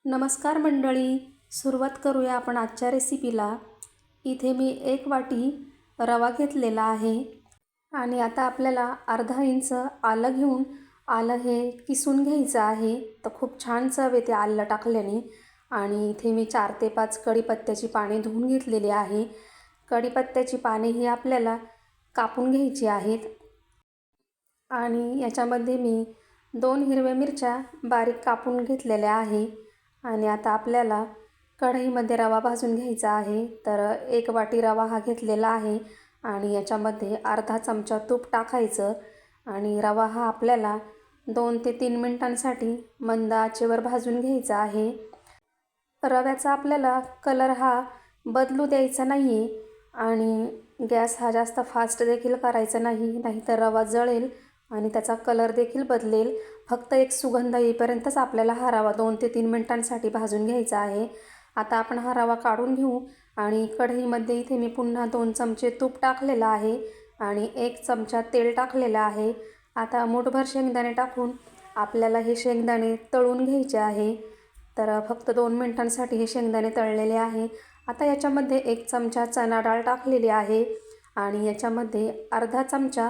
नमस्कार मंडळी, सुरुवात करूया आपण आजच्या रेसिपीला। इथे मी 1 वाटी रवा घेतलेला आहे आणि आता आपल्याला अर्धा इंच आलं घेऊन आलं हे किसून घ्यायचं आहे। तर खूप छान चव येते आलं टाकल्याने। आणि इथे मी 4 ते 5 कढीपत्त्याची पाने धुवून घेतलेली आहे। कढीपत्त्याची पाने ही आपल्याला कापून घ्यायची आहेत आणि याच्यामध्ये मी 2 हिरव्या मिरच्या बारीक कापून घेतलेल्या आहे। आणि आता आपल्याला कढईमध्ये रवा भाजून घ्यायचा आहे। तर 1 वाटी रवा हा घेतलेला आहे आणि याच्यामध्ये अर्धा चमचा तूप टाकायचं आणि रवा हा आपल्याला 2 ते 3 मिनिटांसाठी मंद आचेवर भाजून घ्यायचा आहे। रव्याचा आपल्याला कलर हा बदलू द्यायचा नाही आहे आणि गॅस हा जास्त फास्ट देखील करायचा नाही, नाहीतर रवा जळेल आणि त्याचा कलर देखील बदलेल। फक्त एक सुगंध येईपर्यंतच आपल्याला हा रवा 2 ते 3 मिनिटांसाठी भाजून घ्यायचा आहे। आता आपण हा रवा काढून घेऊ आणि कढईमध्ये इथे मी पुन्हा 2 चमचे तूप टाकलेलं आहे आणि 1 चमचा तेल टाकलेलं आहे। आता मूठभर शेंगदाणे टाकून आपल्याला हे शेंगदाणे तळून घ्यायचे आहे। तर फक्त 2 मिनिटांसाठी हे शेंगदाणे तळलेले आहे। आता याच्यामध्ये 1 चमचा चणा डाळ टाकलेली आहे आणि याच्यामध्ये अर्धा चमचा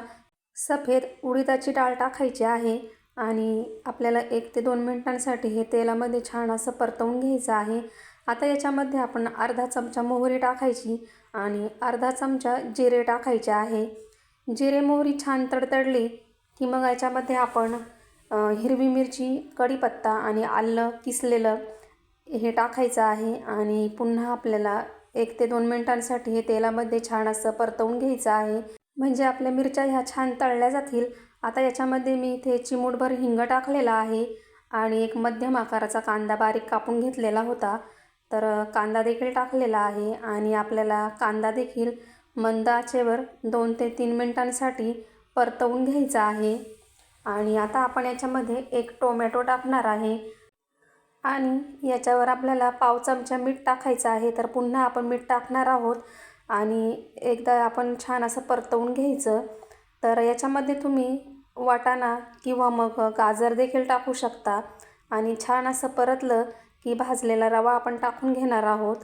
सफेद उडीदाची डाळ टाकायची आहे आणि आपल्याला 1 ते 2 मिनिटांसाठी हे तेलामध्ये छान असं परतवून घ्यायचं आहे। आता याच्यामध्ये आपण अर्धा चमचा मोहरी टाकायची आणि अर्धा चमचा जिरे टाकायचे आहे। जिरे मोहरी छान तडतडली की मग याच्यामध्ये आपण हिरवी मिरची, कढीपत्ता आणि आलं किसलेलं हे टाकायचं आहे आणि पुन्हा आपल्याला 1 ते 2 मिनिटांसाठी हे तेलामध्ये छान असं परतवून घ्यायचं आहे, म्हणजे आपल्या मिरच्या ह्या छान तळल्या जातील। आता याच्यामध्ये मी इथे चिमूटभर हिंग टाकलेला आहे आणि 1 मध्यम आकाराचा कांदा बारीक कापून घेतलेला होता। तर कांदा देखील टाकलेला आहे आणि आपल्याला कांदा देखील मंद आचेवर 2 ते 3 मिनिटांसाठी परतवून घ्यायचा आहे। आणि आता आपण याच्यामध्ये 1 टोमॅटो टाकणार आहे आणि याच्यावर आपल्याला पाव चमचा मीठ टाकायचं आहे। तर पुन्हा आपण मीठ टाकणार आहोत आणि एकदा आपण छान असं परतवून घ्यायचं। तर याच्यामध्ये तुम्ही वाटाणा किंवा मग गाजर देखील टाकू शकता आणि छान असं परतलं की भाजलेला रवा आपण टाकून घेणार आहोत।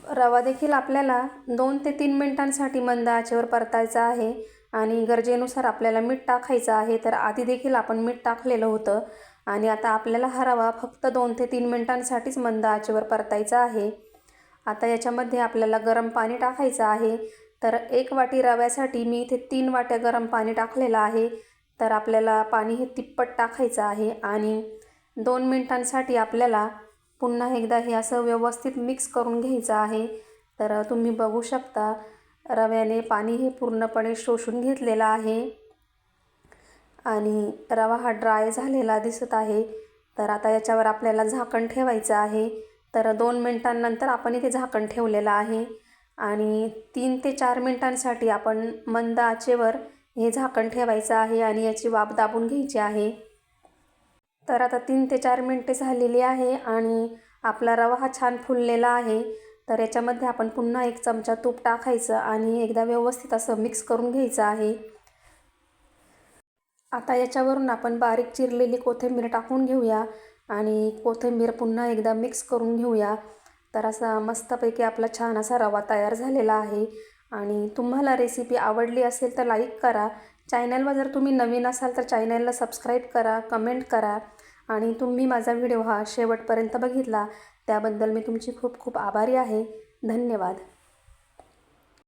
रवा देखील आपल्याला 2 ते 3 मिनिटांसाठी मंद आचेवर परतायचा आहे आणि गरजेनुसार आपल्याला मीठ टाकायचं आहे। तर आधी देखील आपण मीठ टाकलेलं होतं आणि आता आपल्याला हा रवा फक्त 2 ते 3 मिनिटांसाठीच मंद आचेवर परतायचा आहे। आता याच्यामध्ये आपल्याला गरम पाणी टाकायचं आहे। तर 1 वाटी रव्यासाठी मी इथे 3 वाट्या गरम पाणी टाकलेलं आहे। तर आपल्याला पाणी हे तिप्पट टाकायचं आहे आणि 2 मिनिटांसाठी आपल्याला पुन्हा एकदा हे असं व्यवस्थित मिक्स करून घ्यायचं आहे। तर तुम्ही बघू शकता रव्याने पाणी हे पूर्णपणे शोषून घेतलेलं आहे आणि रवा हा ड्राय झालेला दिसत आहे। तर आता याच्यावर आपल्याला झाकण ठेवायचं आहे। तर 2 मिनिटांनंतर आपण इथे झाकण ठेवलेलं आहे आणि 3 ते 4 मिनिटांसाठी आपण मंद आचेवर हे झाकण ठेवायचं आहे आणि याची वाफ दाबून घ्यायची आहे। तर आता 3 ते 4 मिनिटे झालेली आहे आणि आपला रवा हा छान फुललेला आहे। तर याच्यामध्ये आपण पुन्हा 1 चमचा तूप टाकायचं आणि एकदा व्यवस्थित असं मिक्स करून घ्यायचं आहे। आता याच्यावरून आपण बारीक चिरलेली कोथिंबीर टाकून घेऊया आणि कोथिंबीर पुन्हा एकदा मिक्स करून घेऊया। तर असा मस्तपैकी आपला छान असा रवा तयार झालेला आहे। आणि तुम्हाला रेसिपी आवडली असेल तर लाईक करा। चॅनलवर जर तुम्ही नवीन असाल तर चॅनलला सबस्क्राईब करा, कमेंट करा आणि तुम्ही माझा व्हिडिओ हा शेवटपर्यंत बघितला त्याबद्दल मी तुमची खूप खूप आभारी आहे। धन्यवाद।